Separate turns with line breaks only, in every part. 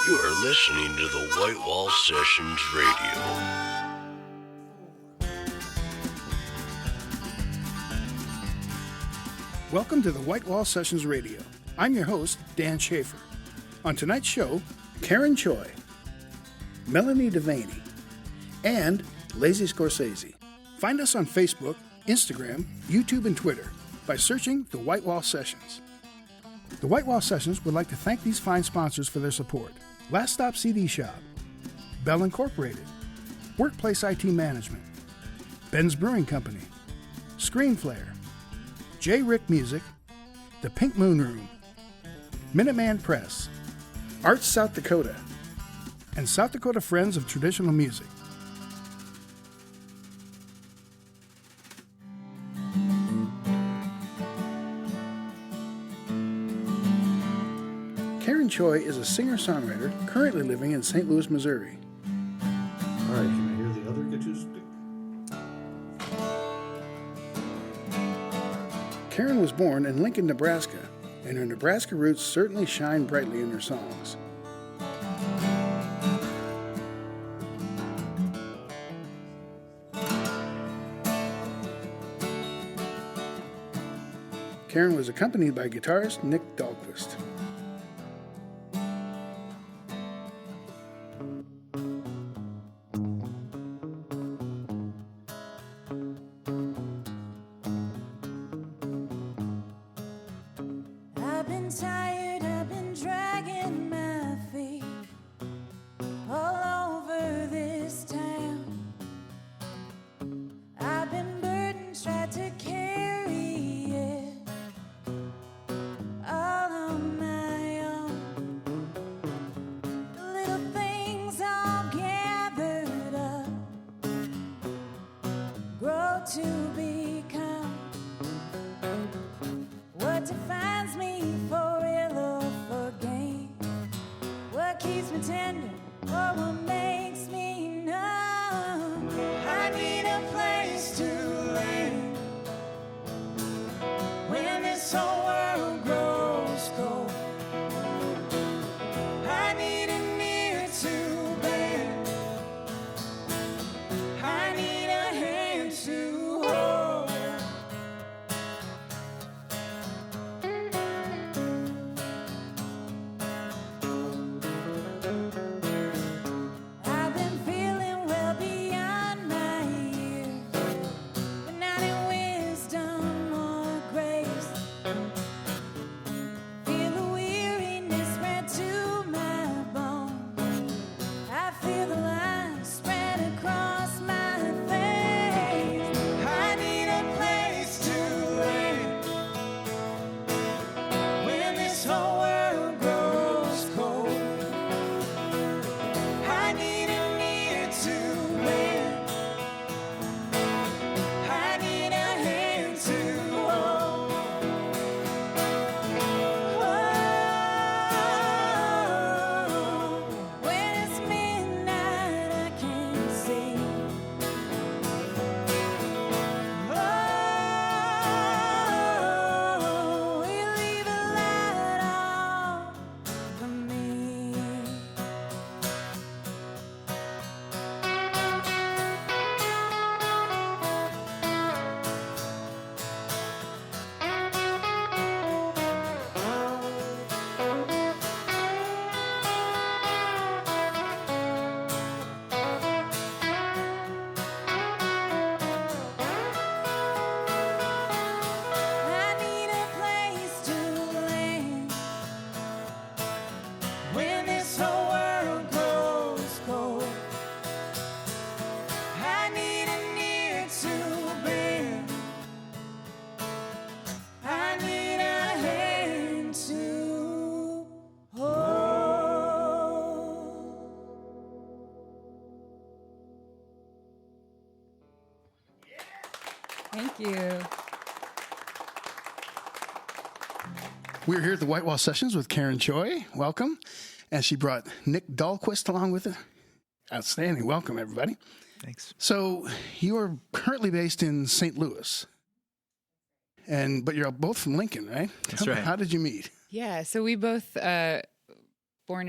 You are listening to the White Wall Sessions Radio.
Welcome to the White Wall Sessions Radio. I'm your host, Dan Schaefer. On tonight's show, Karen Choi, Melanie Devaney, and Lazy Scorsese. Find us on Facebook, Instagram, YouTube, and Twitter by searching the White Wall Sessions. The White Wall Sessions would like to thank these fine sponsors for their support. Last Stop CD Shop, Bell Incorporated, Workplace IT Management, Ben's Brewing Company, Screenflare, J. Rick Music, The Pink Moon Room, Minuteman Press, Arts South Dakota, and South Dakota Friends of Traditional Music. Karen Choi is a singer-songwriter currently living in St. Louis, Missouri.
All right, can I hear the other guitars?
Karen was born in Lincoln, Nebraska, and her Nebraska roots certainly shine brightly in her songs. Karen was accompanied by guitarist Nick Dahlquist.
Thank you.
We're here at the White Wall Sessions with Karen Choi. Welcome. And she brought Nick Dahlquist along with her. Outstanding. Welcome, everybody.
Thanks.
So you are currently based in St. Louis, but you're both from Lincoln, right?
That's right.
How did you meet?
Yeah, so we both born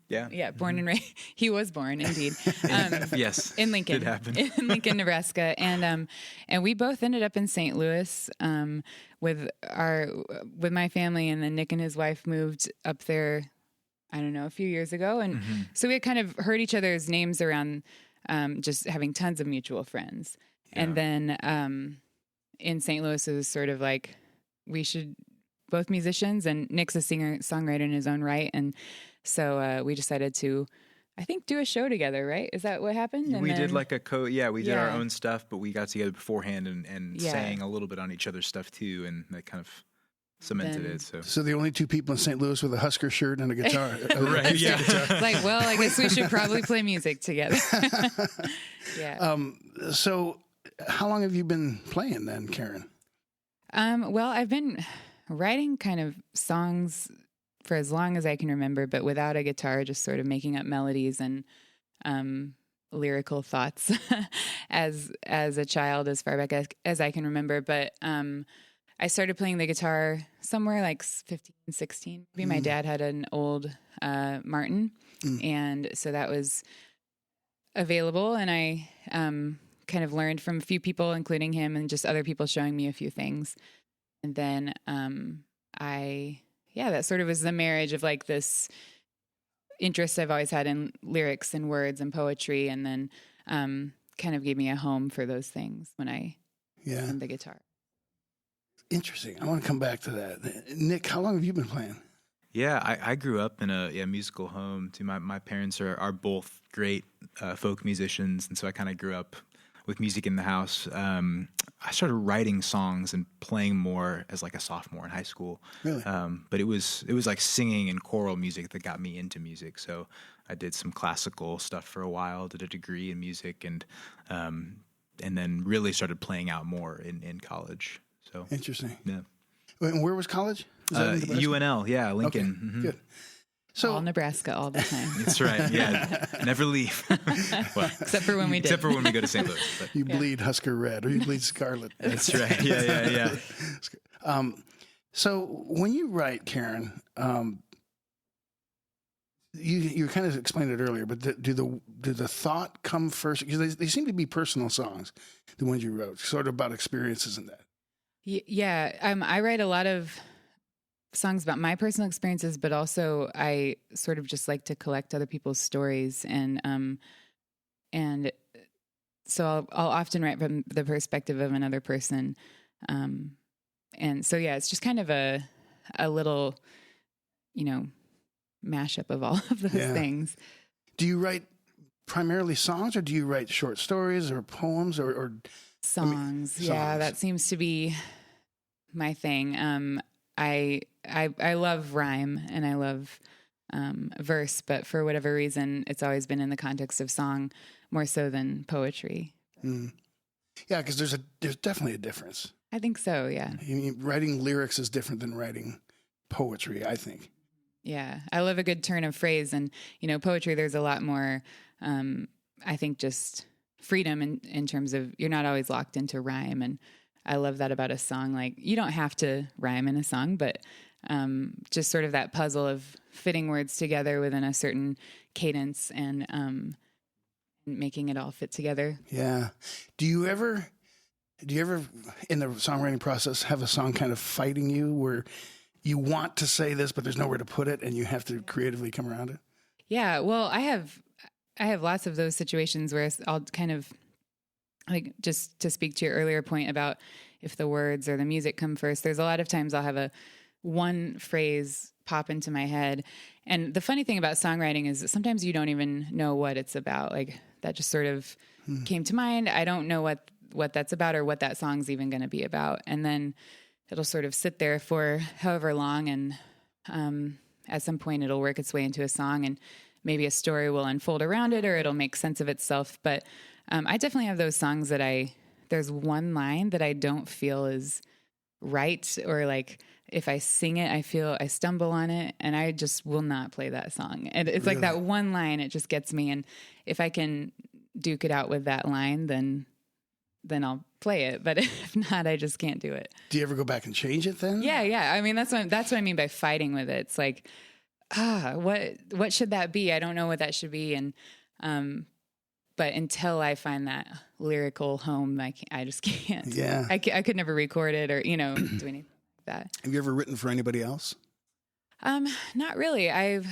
Yeah, born and raised. He was born, indeed.
Yes,
in Lincoln,
did happen.
in Lincoln, Nebraska, and we both ended up in St. Louis with my family, and then Nick and his wife moved up there. I don't know, a few years ago, and so we had kind of heard each other's names around, just having tons of mutual friends, and then in St. Louis it was sort of like we should. Both musicians, and Nick's a singer-songwriter in his own right, and so we decided to, I think, do a show together, right? Is that what happened? And
we
then,
did like we did our own stuff, but we got together beforehand and sang a little bit on each other's stuff too, and that kind of cemented it.
So the only two people in St. Louis with a Husker shirt and a guitar.
Right, yeah.
It's like, well, I guess we should probably play music together. Yeah.
So how long have you been playing then, Karen?
Well, I've been writing kind of songs for as long as I can remember, but without a guitar, just sort of making up melodies and lyrical thoughts as a child, as far back as I can remember. But I started playing the guitar somewhere like 15, 16. Maybe my dad had an old Martin, and so that was available, and I kind of learned from a few people, including him, and just other people showing me a few things. And then that sort of was the marriage of like this interest I've always had in lyrics and words and poetry, and then kind of gave me a home for those things when I learned the guitar.
Interesting. I want to come back to that. Nick, how long have you been playing?
Yeah, I grew up in a musical home too. My parents are both great folk musicians, and so I kind of grew up with music in the house. I started writing songs and playing more as like a sophomore in high school.
Really?
But it was like singing and choral music that got me into music. So I did some classical stuff for a while, did a degree in music, and then really started playing out more in college. So
interesting.
Yeah.
And where was college? Was that in
UNL, yeah, Lincoln.
Okay,
Mm-hmm.
good. So
all Nebraska all the time.
That's right. Yeah, never leave. Well,
except for when we did.
Except for when we go to St. Louis. But.
You bleed Husker red, or you bleed scarlet.
That's right. Yeah.
So when you write, Karen, you kind of explained it earlier, but do the thought come first? Because they seem to be personal songs, the ones you wrote, sort of about experiences and that.
Yeah, I write a lot of songs about my personal experiences, but also I sort of just like to collect other people's stories, and so I'll often write from the perspective of another person, and so it's just kind of a little, mashup of all of those things.
Do you write primarily songs, or do you write short stories or poems or
songs?
Songs.
Yeah, that seems to be my thing. I love rhyme and I love verse, but for whatever reason, it's always been in the context of song more so than poetry.
Mm. Yeah, because there's definitely a difference.
I think so. Yeah.
Writing lyrics is different than writing poetry, I think.
Yeah, I love a good turn of phrase, and poetry. There's a lot more. I think just freedom in terms of you're not always locked into rhyme, and I love that about a song. Like, you don't have to rhyme in a song, but just sort of that puzzle of fitting words together within a certain cadence and making it all fit together.
Yeah. Do you ever in the songwriting process have a song kind of fighting you where you want to say this, but there's nowhere to put it and you have to creatively come around it?
Yeah. Well, I have lots of those situations where I'll kind of, like, just to speak to your earlier point about if the words or the music come first, there's a lot of times I'll have one phrase pop into my head. And the funny thing about songwriting is that sometimes you don't even know what it's about. Like, that just sort of came to mind. I don't know what that's about or what that song's even going to be about. And then it'll sort of sit there for however long. And at some point it'll work its way into a song, and maybe a story will unfold around it, or it'll make sense of itself. But I definitely have those songs that there's one line that I don't feel is right, or like if I sing it, I feel I stumble on it, and I just will not play that song. And it's like that one line, it just gets me. And if I can duke it out with that line, then I'll play it. But if not, I just can't do it.
Do you ever go back and change it then?
Yeah. I mean, that's what I mean by fighting with it. It's like, what should that be? I don't know what that should be. And, but until I find that lyrical home, I just can't.
Yeah.
I could never record it or, do anything like that.
Have you ever written for anybody else?
Not really. I've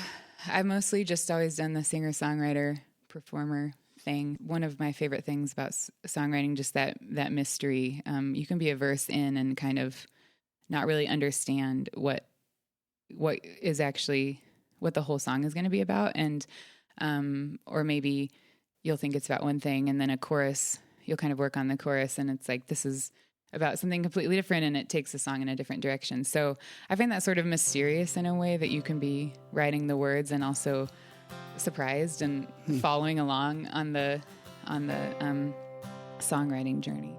mostly just always done the singer-songwriter performer thing. One of my favorite things about songwriting, just that mystery. You can be a verse in and kind of not really understand what is actually what the whole song is going to be about, and or maybe you'll think it's about one thing, and then a chorus, you'll kind of work on the chorus, and it's like this is about something completely different, and it takes the song in a different direction. So I find that sort of mysterious in a way, that you can be writing the words and also surprised and following along on the songwriting journey.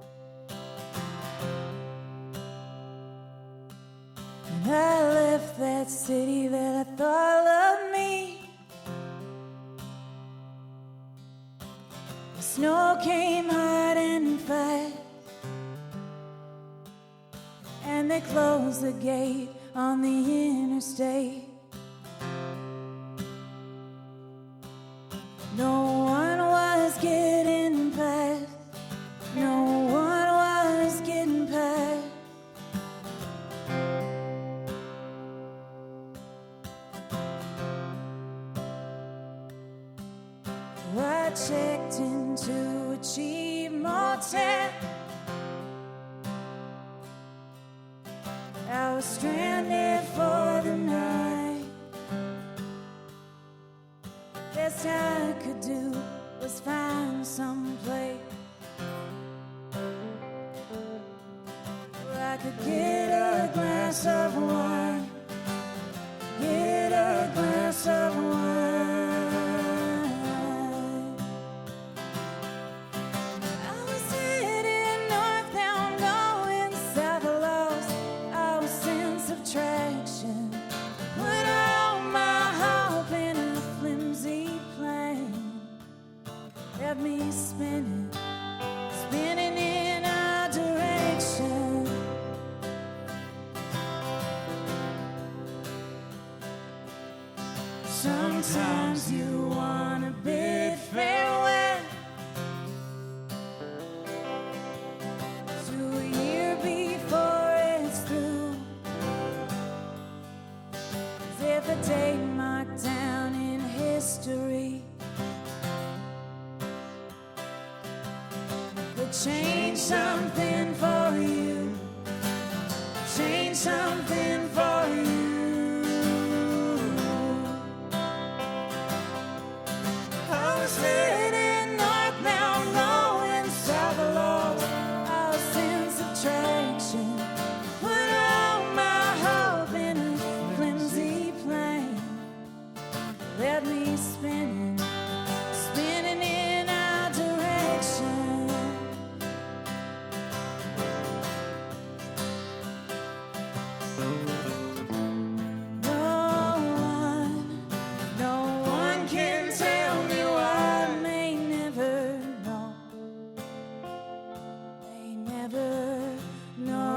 And I left that city that I thought loved me. The snow came hard and fast, and they closed the gate on the interstate. No one was getting past. No one was getting past. I checked into a cheap motel. I was stranded for the night. Best I could do was find some place where I could get a glass of wine. Get a glass of wine. I was heading northbound, going south. I lost all sense of traction. Put all my hope in a flimsy plane. Left me spinning, spinning in our direction. Sometimes you want a big farewell to a year before it's through, as if a day marked down in history could change something for you, change something for you. I was heading northbound, going south. I lost all sense of traction. Put all my hope in a flimsy plane. Let me spinning, spinning in our direction. No one can tell me why. I may never know. May never know.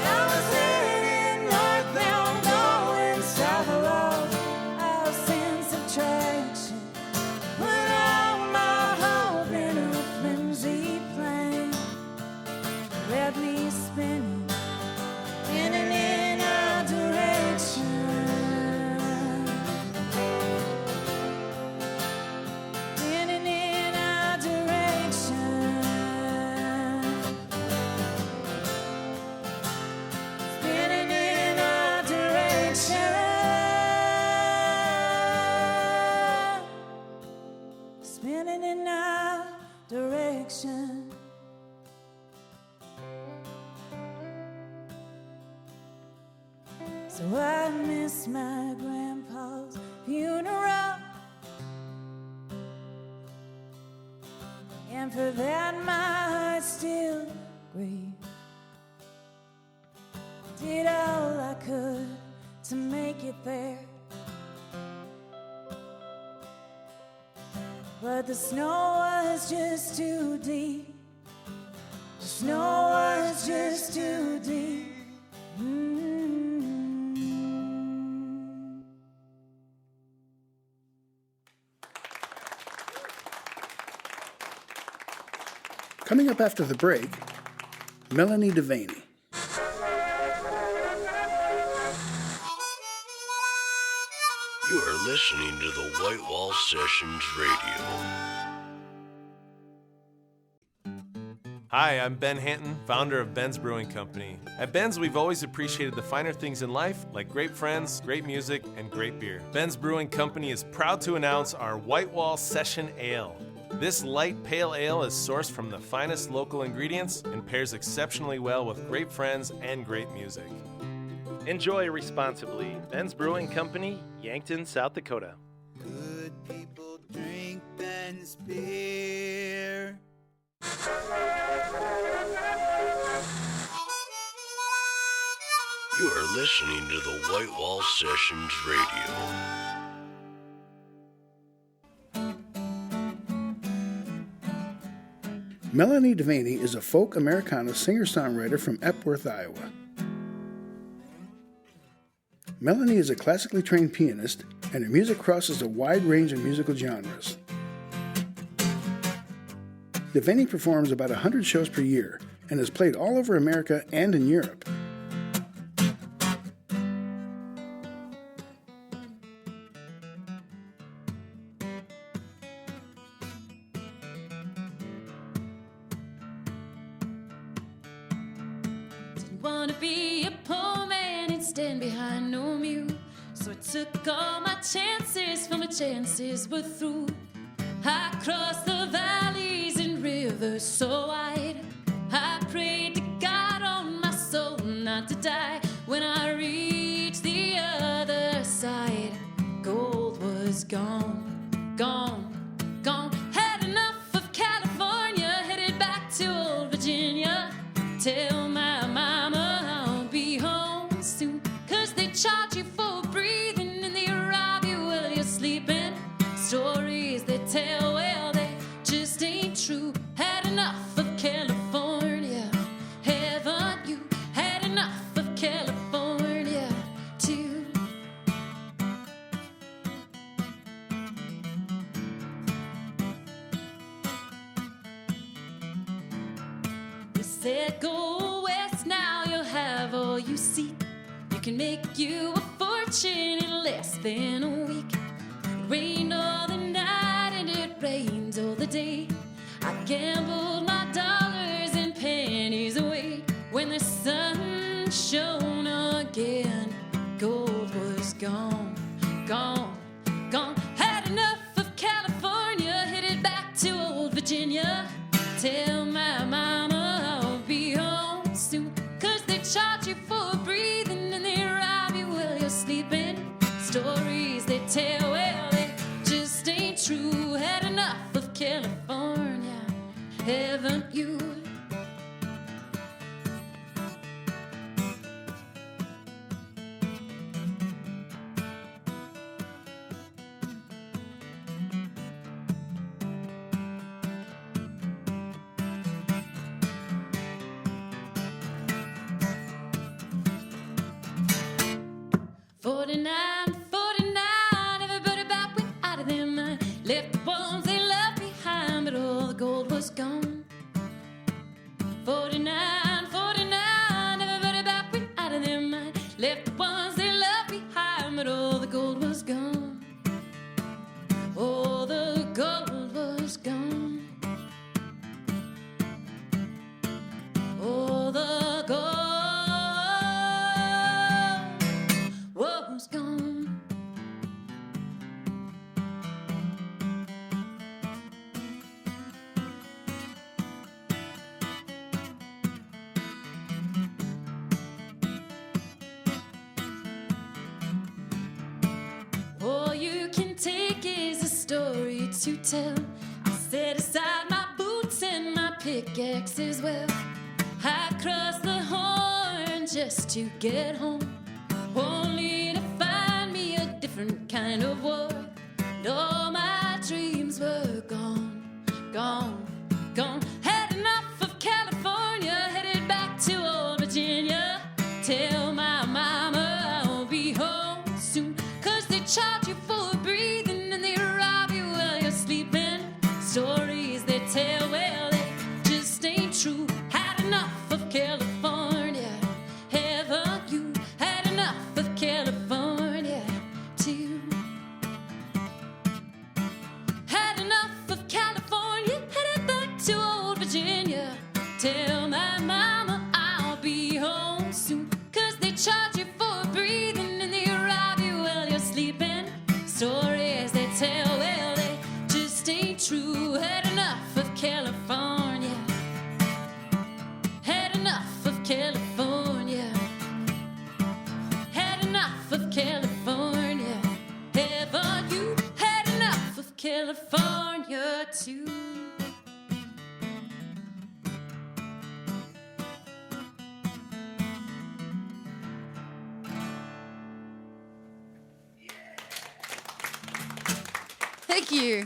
I was heading northbound, going south. I lost all sense of traction. Put all my hope in a flimsy plane. Left me spinning, spinning in our direction. Spinning in our direction. Spinning in our direction. Spinning in our direction. So I miss my grandpa's funeral, and for that my heart still grieves. Did all I could to make it there, but the snow was just too deep. The snow was just too
Coming up after the break, Melanie Devaney.
You are listening to the White Wall Sessions Radio.
Hi, I'm Ben Hanton, founder of Ben's Brewing Company. At Ben's, we've always appreciated the finer things in life, like great friends, great music, and great beer. Ben's Brewing Company is proud to announce our White Wall Session Ale. This light pale ale is sourced from the finest local ingredients and pairs exceptionally well with great friends and great music.
Enjoy responsibly. Ben's Brewing Company, Yankton, South Dakota.
Good people drink Ben's beer.
You are listening to the White Wall Sessions Radio.
Melanie Devaney is a folk Americana singer-songwriter from Epworth, Iowa. Melanie is a classically trained pianist, and her music crosses a wide range of musical genres. Devaney performs about 100 shows per year and has played all over America and in Europe.
Didn't want to be a poor man and stand behind no mule, so I took all my chances, for my chances were through. I crossed the valleys and rivers so wide. I prayed to God on my soul not to die. When I reached the other side, gold was gone, gone, gone. Had enough of California, headed back to old Virginia. Tell my mama I'll be home soon, 'cause they charge you for breathing and they rob you while you're sleeping. Stories they tell, well, they just ain't true. Had enough of California, haven't you? Had enough of California, too. They said go west now, you'll have all you seek. You can make you a fortune in less than a week. It rained all the night and it rains all the day. I gambled my dollars and pennies away. When the sun shone again, gold was gone, gone, gone. Had enough of California, headed back to old Virginia. Tell my mama I'll be home soon, 'cause they charge you for breathing and they rob you while you're sleeping. Stories they tell, well, they just ain't true. Had enough of California, haven't you? "49, 49, everybody about went out of their mind. Left the ones they loved behind, but all the gold was gone. 49, 49, everybody about went out of their mind. Left the ones they loved behind, but all the gold was gone. All the gold was gone. All the gold was gone." All you can take is a story to tell. I set aside my boots and my pickaxe as well. I crossed the horn just to get home, only to find me a different kind of war. And all my dreams were gone, gone, gone. Had enough of California, headed back to old Virginia. Tell my mama I'll be home soon, 'cause they charge you for breathing and they rob you while you're sleeping. Stories they tell, well, they just tell my mama I'll be home soon. 'Cause they charge you for breathing and they rob you while you're sleeping. Stories they tell, well, they just ain't true. Had enough of California. Had enough of California. Had enough of California. Haven't you had enough of California too?
Thank you.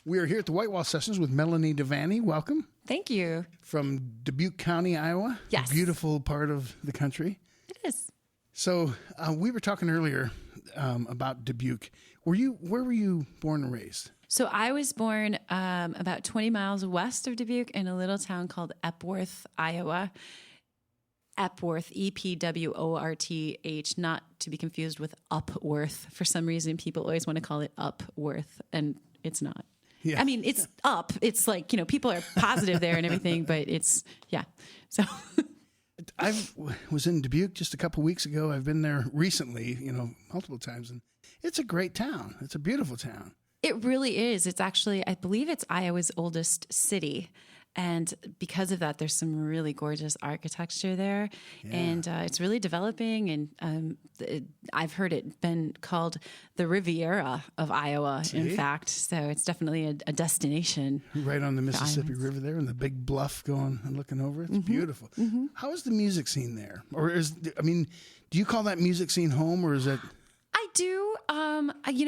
We are here at the White Wall Sessions with Melanie Devaney. Welcome.
Thank you.
From Dubuque County, Iowa.
Yes.
A beautiful part of the country.
It is.
So we were talking earlier about Dubuque. Where were you born and raised?
So I was born about 20 miles west of Dubuque in a little town called Epworth, Iowa. Epworth, Epworth, not to be confused with Upworth. For some reason, people always want to call it Upworth, and it's not.
Yeah.
I mean, it's up. It's like, people are positive there and everything, but it's, yeah. So
I was in Dubuque just a couple weeks ago. I've been there recently, multiple times, and it's a great town. It's a beautiful town.
it really is. It's actually, I believe it's Iowa's oldest city. And because of that, there's some really gorgeous architecture there. Yeah. And it's really developing. And I've heard it been called the Riviera of Iowa, in fact. So it's definitely a destination.
Right on the Mississippi River there, and the big bluff going and looking over. It's beautiful. Mm-hmm. How is the music scene there? Or do you call that music scene home, or is it?
I do.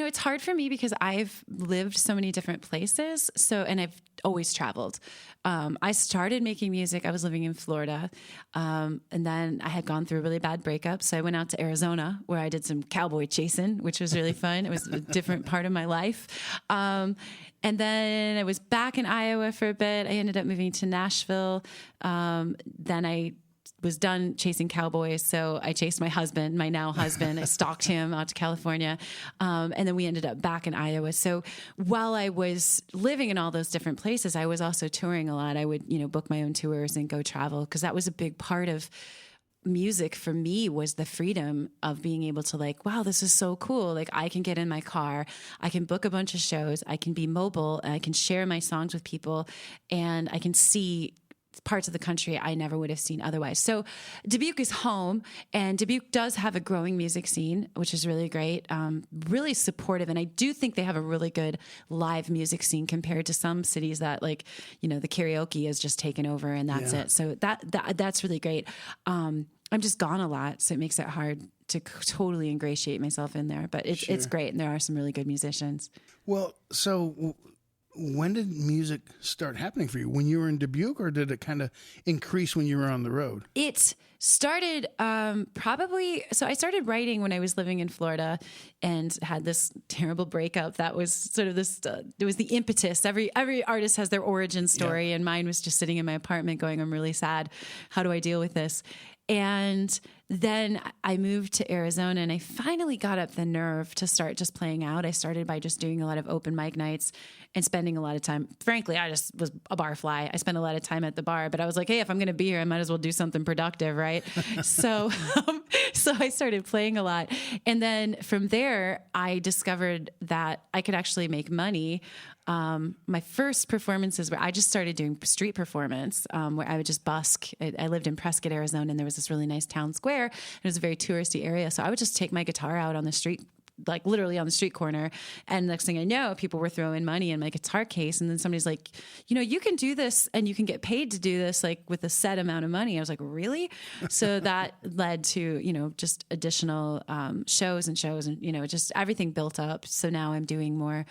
It's hard for me because I've lived so many different places. And I've always traveled. I started making music. I was living in Florida. And then I had gone through a really bad breakup. So I went out to Arizona where I did some cowboy chasing, which was really fun. It was a different part of my life. And then I was back in Iowa for a bit. I ended up moving to Nashville. Then I was done chasing cowboys. So I chased my husband, my now husband. I stalked him out to California. And then we ended up back in Iowa. So while I was living in all those different places, I was also touring a lot. I would, book my own tours and go travel, because that was a big part of music for me, was the freedom of being able to wow, this is so cool. I can get in my car, I can book a bunch of shows, I can be mobile, and I can share my songs with people, and I can see parts of the country I never would have seen otherwise. So Dubuque is home, and Dubuque does have a growing music scene, which is really great, really supportive. And I do think they have a really good live music scene compared to some cities that the karaoke is just taken over and that's it. So that's really great. I'm just gone a lot, so it makes it hard to totally ingratiate myself in there, but it's great. And there are some really good musicians. Well,
so when did music start happening for you? When you were in Dubuque, or did it kind of increase when you were on the road?
It started so I started writing when I was living in Florida and had this terrible breakup. That was sort of it was the impetus. Every artist has their origin story, and mine was just sitting in my apartment going, I'm really sad. How do I deal with this? And then I moved to Arizona, and I finally got up the nerve to start just playing out. I started by just doing a lot of open mic nights and spending a lot of time. Frankly, I just was a bar fly. I spent a lot of time at the bar, but I was like, hey, if I'm going to be here, I might as well do something productive, right? so I started playing a lot. And then from there, I discovered that I could actually make money. My first performances were, I just started doing street performance, where I would just busk. I lived in Prescott, Arizona, and there was this really nice town square. It was a very touristy area. So I would just take my guitar out on the street, literally on the street corner. And next thing I know, people were throwing money in my guitar case. And then somebody's like, you can do this and you can get paid to do this, with a set amount of money. I was like, really? So that led to, just additional shows and just everything built up. So now I'm doing more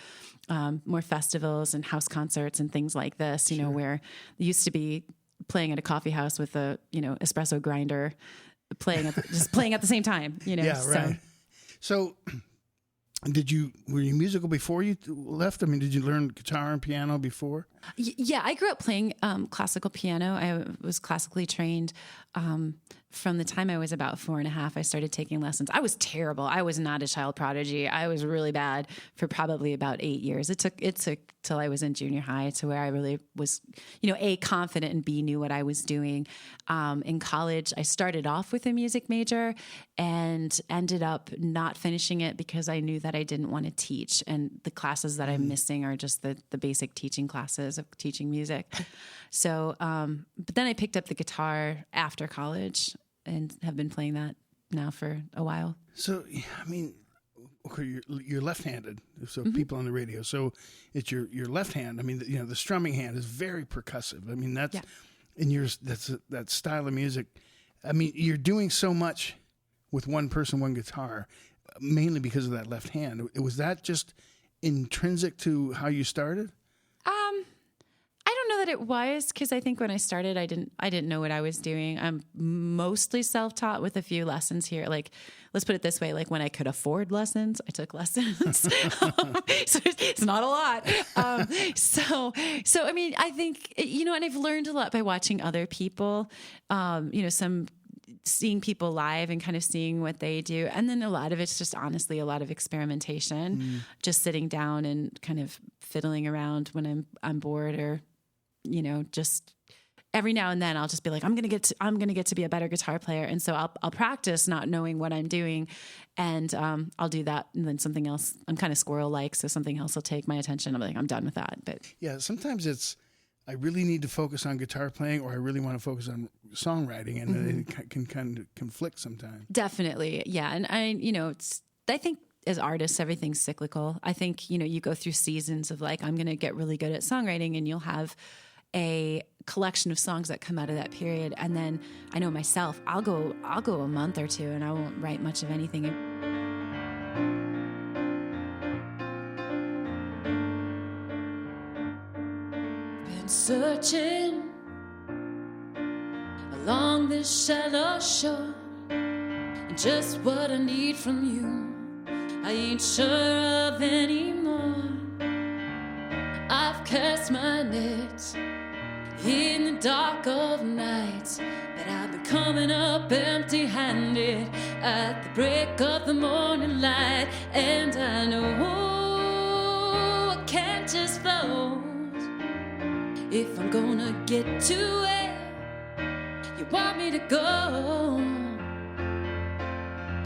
festivals and house concerts and things like this, where it used to be playing at a coffee house with a, espresso grinder, playing at the same time,
Yeah, right. So were you musical before you left? I mean, did you learn guitar and piano before?
Yeah, I grew up playing classical piano. I was classically trained from the time I was about 4.5, I started taking lessons. I was terrible. I was not a child prodigy. I was really bad for probably about 8 years. It took till I was in junior high to where I really was, A, confident, and B, knew what I was doing. In college, I started off with a music major and ended up not finishing it because I knew that I didn't want to teach. And the classes that I'm missing are just the basic teaching classes of teaching music. So, but then I picked up the guitar after college and have been playing that now for a while.
So, I mean, okay, you're left-handed. So people on the radio. So it's your left hand. I mean, the strumming hand is very percussive. I mean, that's that style of music. I mean, you're doing so much with one person, one guitar, mainly because of that left hand. Was that just intrinsic to how you started?
I don't know that it was, because I think when I started, I didn't know what I was doing. I'm mostly self-taught with a few lessons here. Like, let's put it this way: like when I could afford lessons, I took lessons. So it's not a lot. So I mean, I think and I've learned a lot by watching other people. Seeing people live and kind of seeing what they do. And then a lot of it's just honestly a lot of experimentation, just sitting down and kind of fiddling around when I'm bored, or, just every now and then I'll just be like, I'm going to get to be a better guitar player. And so I'll practice not knowing what I'm doing, and I'll do that. And then something else, I'm kind of squirrel-like, so something else will take my attention. I'm like, I'm done with that. But
yeah, sometimes it's, I really need to focus on guitar playing, or I really want to focus on songwriting, and it can kind of conflict sometimes.
Definitely. Yeah. And I think as artists, everything's cyclical. I think, you go through seasons of like, I'm going to get really good at songwriting, and you'll have a collection of songs that come out of that period. And then I know myself, I'll go a month or two and I won't write much of anything.
Been searching along this shallow shore, and just what I need from you I ain't sure of anymore. I've cast my net in the dark of night, but I've been coming up empty-handed at the break of the morning light. And I know I can't just float if I'm gonna get to where you want me to go.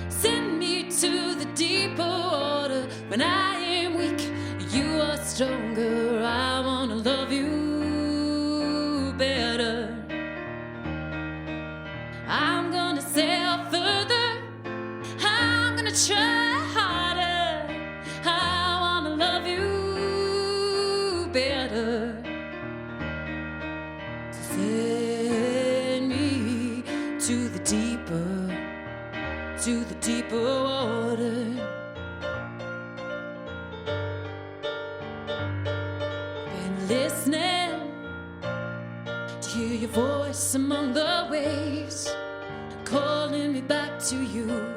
Send me to the deeper water. When I am weak, you are stronger. I wanna love you better. I'm gonna sail further, I'm gonna try harder. I wanna love you better. Send me to the deeper water. Been listening to hear your voice among the waves, calling me back to you,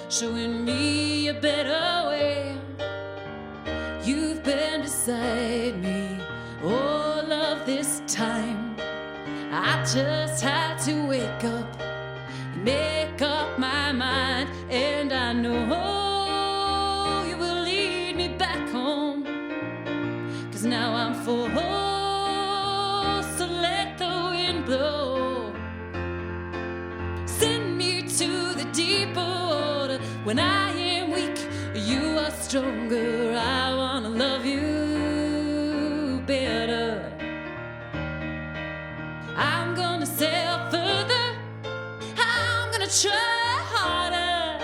showing me a better way. You've been beside me all of this time. I just had to wake up and make up my mind, and I know you will lead me back home, 'cause now I'm forced to let the wind blow. Send me to the deeper water. When I am weak, you are stronger. I wanna love you better. I'm gonna sail further, I'm gonna try harder.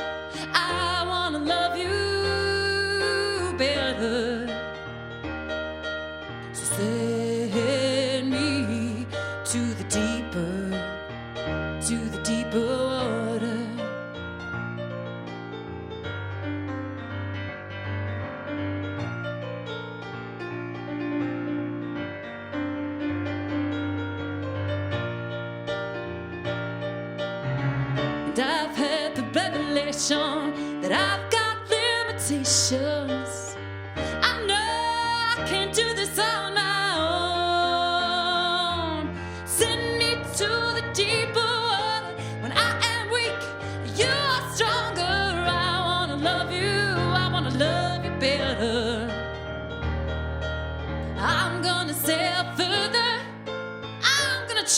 I wanna love you better. So send me to the deeper water. And I've had the revelation that I've got limitations. I know I can't do this on my own. Send me to the deeper water. When I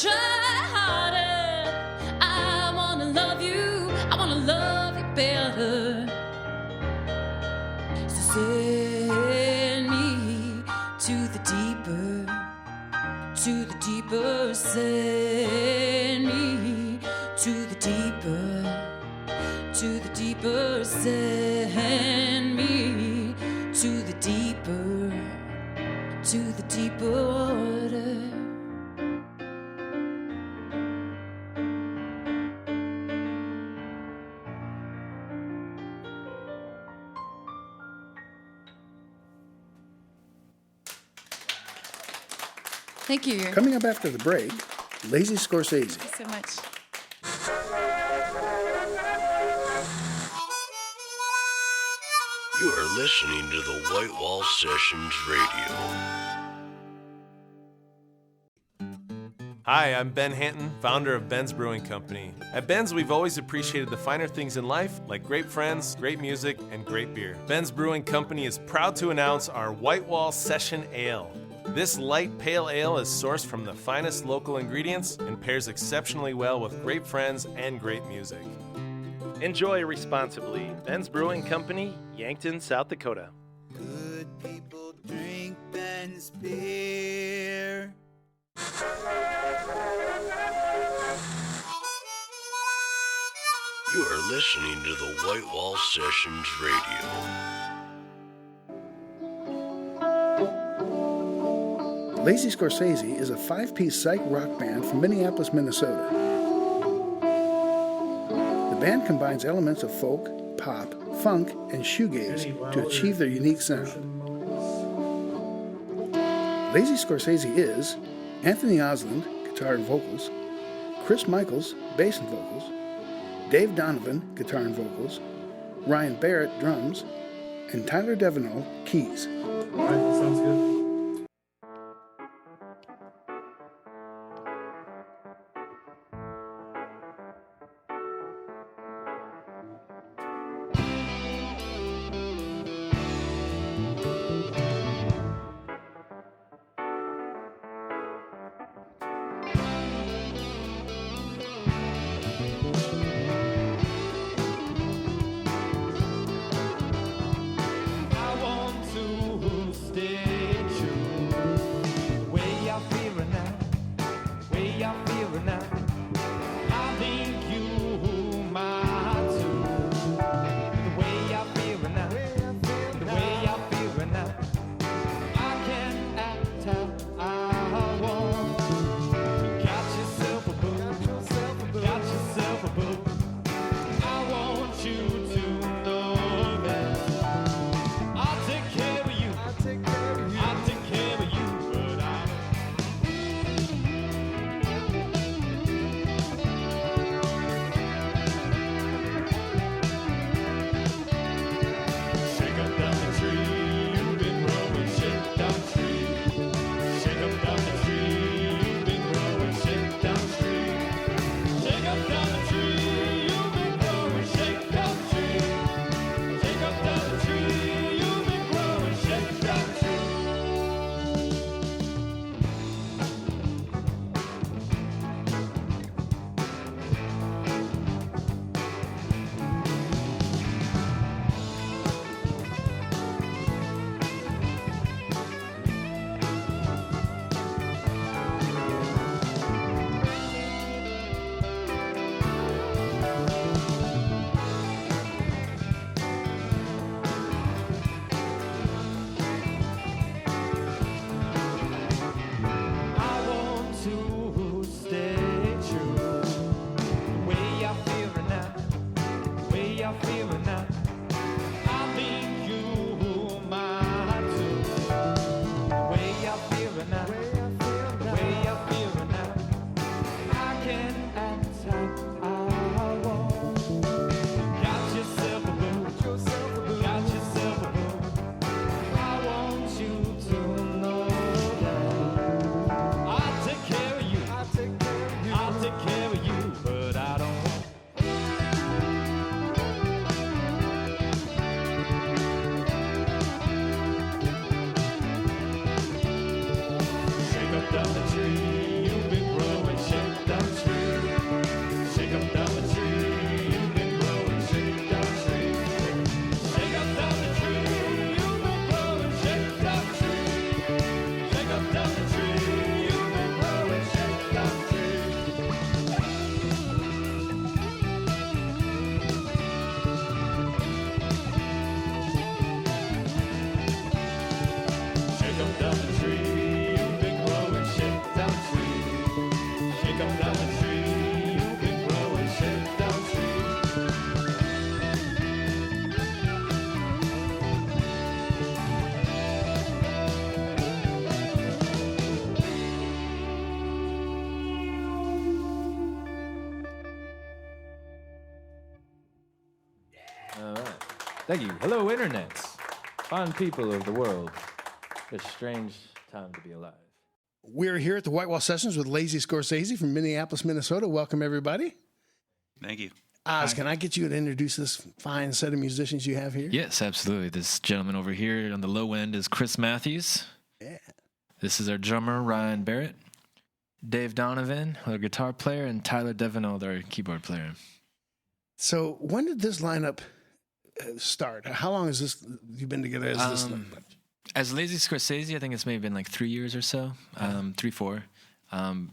try harder. I wanna love you better. So send me to the deeper, send me to the deeper, send me to the deeper water.
Thank you.
Coming up after the break, Lazy Scorsese.
Thanks so much.
You are listening to the White Wall Sessions Radio.
Hi, I'm Ben Hanton, founder of Ben's Brewing Company. At Ben's, we've always appreciated the finer things in life, like great friends, great music, and great beer. Ben's Brewing Company is proud to announce our White Wall Session Ale. This light pale ale is sourced from the finest local ingredients and pairs exceptionally well with great friends and great music.
Enjoy responsibly. Ben's Brewing Company, Yankton, South Dakota.
Good people drink Ben's beer.
You are listening to the White Wall Sessions Radio.
Lazy Scorsese is a 5-piece psych rock band from Minneapolis, Minnesota. The band combines elements of folk, pop, funk, and shoegaze to achieve their unique sound. Lazy Scorsese is Anthony Osland, guitar and vocals, Chris Michaels, bass and vocals, Dave Donovan, guitar and vocals, Ryan Barrett, drums, and Tyler Devaney, keys.
All right, that sounds good.
I want to stay.
Thank you. Hello, Internet. Fine people of the world. It's a strange time to be alive.
We're here at the White Wall Sessions with Lazy Scorsese from Minneapolis, Minnesota. Welcome, everybody.
Thank you.
Oz, can I get you to introduce this fine set of musicians you have here?
Yes, absolutely. This gentleman over here on the low end is Chris Matthews.
Yeah.
This is our drummer, Ryan Barrett. Dave Donovan, our guitar player, and Tyler Devenold, our keyboard player.
So when did this lineup start? How long has this you been together as this lineup?
As Lazy Scorsese, I think it's maybe been like 3 years or so, 3, 4.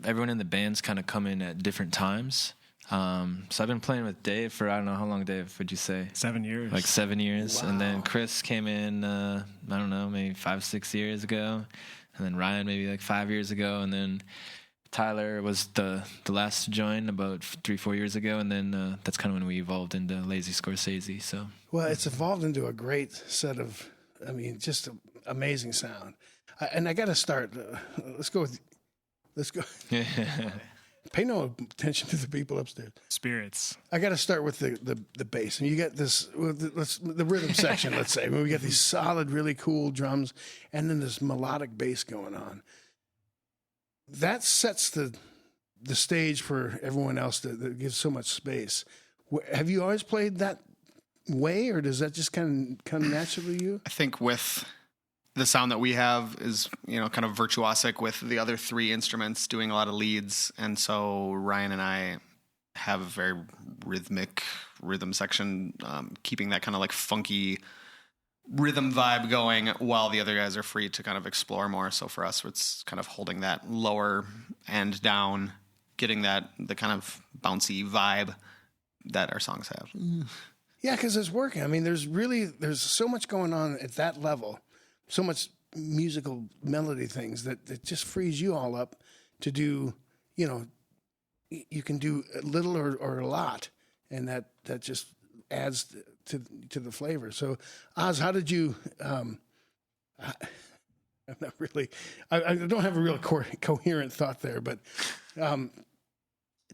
Everyone in the band's kind of come in at different times. So I've been playing with Dave for, I don't know, how long, Dave, would you say?
7 years.
Like 7 years.
Wow.
And then Chris came in, I don't know, maybe 5, 6 years ago. And then Ryan maybe like 5 years ago. And then Tyler was the last to join about 3, 4 years ago. And then that's kind of when we evolved into Lazy Scorsese. So,
Well, it's evolved into a great set of, I mean, just an amazing sound. And I got to start, let's go. Pay no attention to the people upstairs.
Spirits.
I got to start with the bass, and you get this the rhythm section. Let's say we get these solid, really cool drums, and then this melodic bass going on. That sets the stage for everyone else that gives so much space. Have you always played that way, or does that just kind of come naturally to you?
I think with the sound that we have is, kind of virtuosic with the other 3 instruments doing a lot of leads. And so Ryan and I have a very rhythmic rhythm section, keeping that kind of like funky rhythm vibe going while the other guys are free to kind of explore more. So for us, it's kind of holding that lower end down, getting the kind of bouncy vibe that our songs have.
Yeah, because it's working. I mean, there's so much going on at that level. So much musical melody things that just frees you all up to do, you can do a little or a lot, and that just adds to the flavor. So, Oz, how did you, I'm not really, I don't have a real coherent thought there, but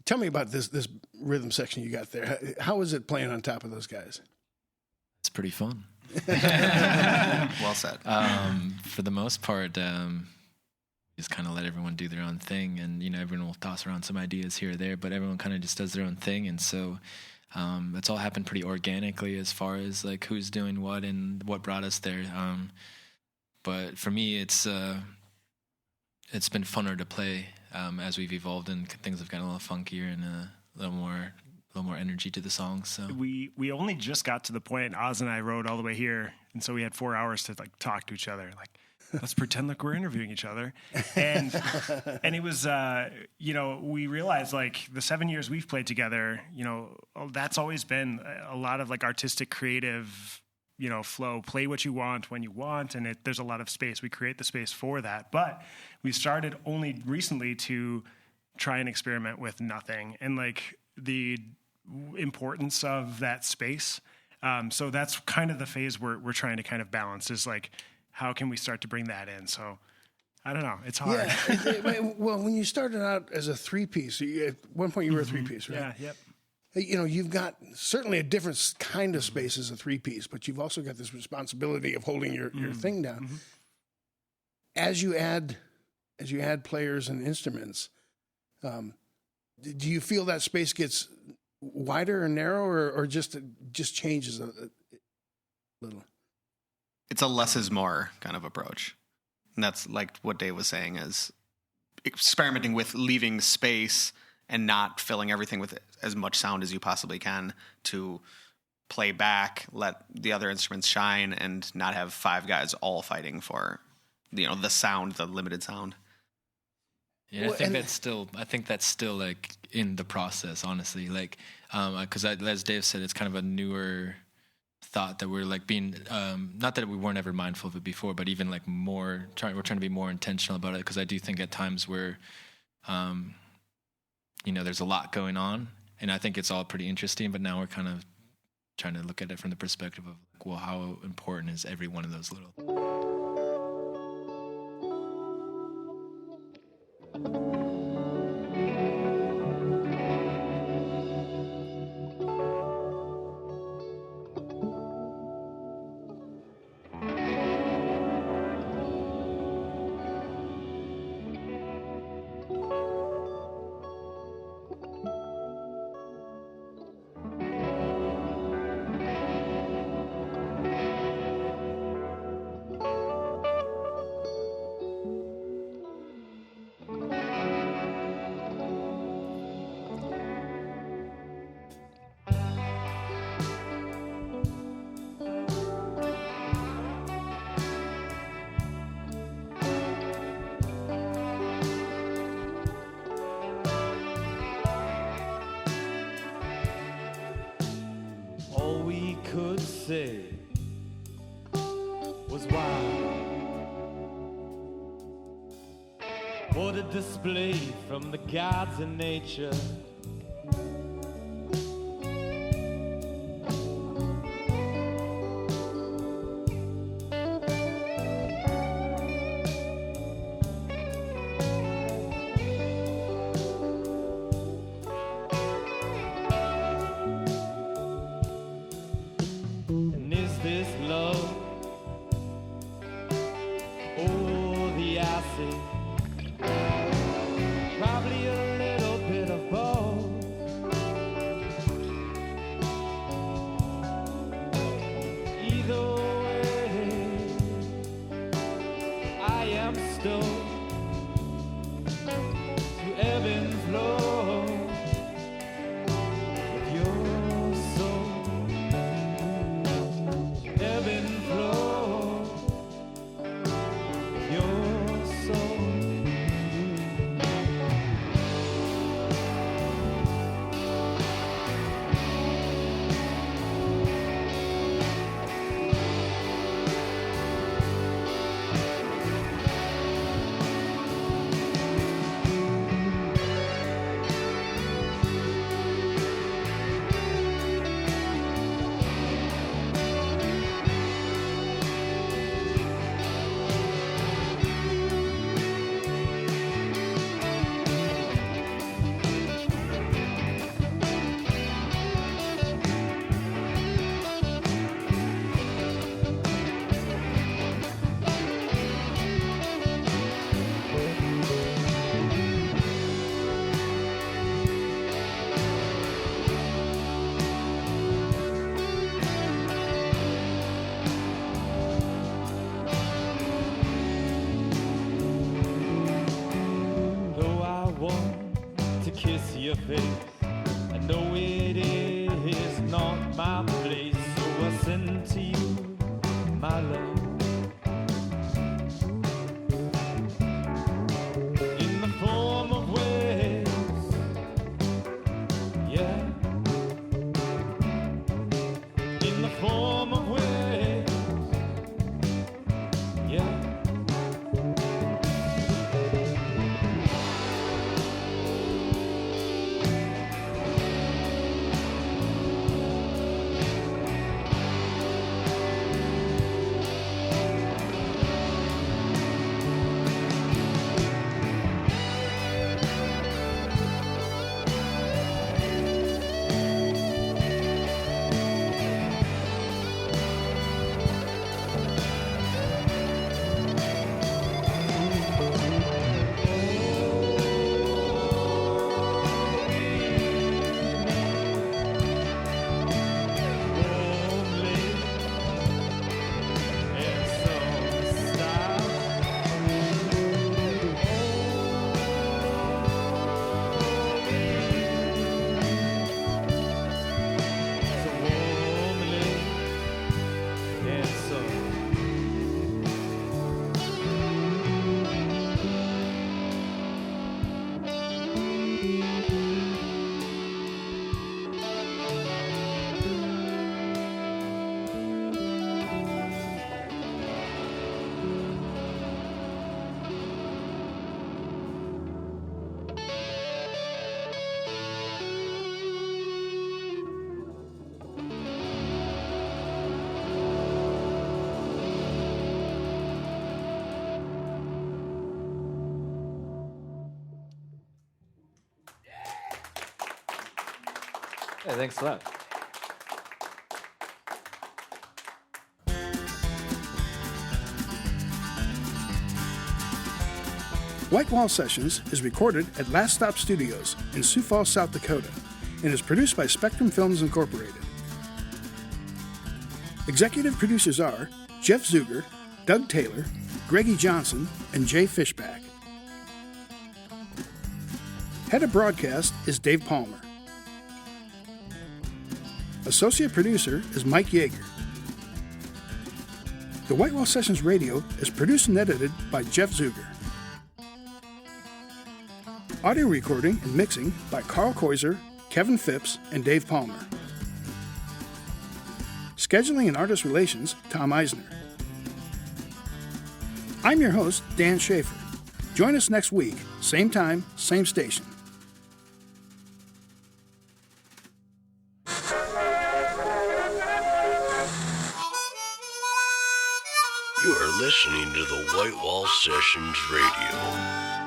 tell me about this rhythm section you got there. How is it playing on top of those guys?
it's pretty fun.
Well said.
For the most part, just kind of let everyone do their own thing, and everyone will toss around some ideas here or there, but everyone kind of just does their own thing, and so it's all happened pretty organically as far as like who's doing what and what brought us there. But for me, it's been funner to play as we've evolved and things have gotten a little funkier and a little more energy to the songs. So
we only just got to the point. Oz and I rode all the way here, and so we had 4 hours to like talk to each other. Like, let's pretend like we're interviewing each other. And it was we realized like the 7 years we've played together, that's always been a lot of like artistic, creative, flow. Play what you want when you want, and there's a lot of space. We create the space for that. But we started only recently to try and experiment with nothing and like the importance of that space. So that's kind of the phase we're trying to kind of balance is like, how can we start to bring that in? So I don't know. It's hard.
Yeah. Well, when you started out as a 3-piece, at one point you were a 3-piece, right?
Yeah.
Yep. You've got certainly a different kind of space as a 3-piece, but you've also got this responsibility of holding your thing down.
Mm-hmm.
As you add players and instruments, do you feel that space gets wider or narrower, or just changes a little?
It's a less is more kind of approach. And that's like what Dave was saying, is experimenting with leaving space and not filling everything with as much sound as you possibly can to play back, let the other instruments shine, and not have 5 guys all fighting for, the sound, the limited sound.
Yeah, I think that's still like in the process, honestly. Like, because as Dave said, it's kind of a newer thought that we're like being, not that we weren't ever mindful of it before, but even like we're trying to be more intentional about it. Because I do think at times where, there's a lot going on, and I think it's all pretty interesting. But now we're kind of trying to look at it from the perspective of, like, well, how important is every one of those little.
say was wild. What a display from the gods in nature. And is this love? Oh, the acid. Probably a little bit of both. Either way, I am stoked to ebb and flow with your soul. Ebb and flow with your soul. Though I want to kiss your face, I know it is not my place, so I send to you my love. In the form of waves, yeah. In the form of waves, yeah.
Hey, thanks a lot.
White Wall Sessions is recorded at Last Stop Studios in Sioux Falls, South Dakota, and is produced by Spectrum Films Incorporated. Executive producers are Jeff Zuger, Doug Taylor, Greggy Johnson, and Jay Fishback. Head of broadcast is Dave Palmer. Associate producer is Mike Yeager. The White Wall Sessions Radio is produced and edited by Jeff Zuger. Audio recording and mixing by Carl Koiser, Kevin Phipps, and Dave Palmer. Scheduling and Artist Relations, Tom Eisner. I'm your host, Dan Schaefer. Join us next week, same time, same station.
You are listening to the White Wall Sessions Radio.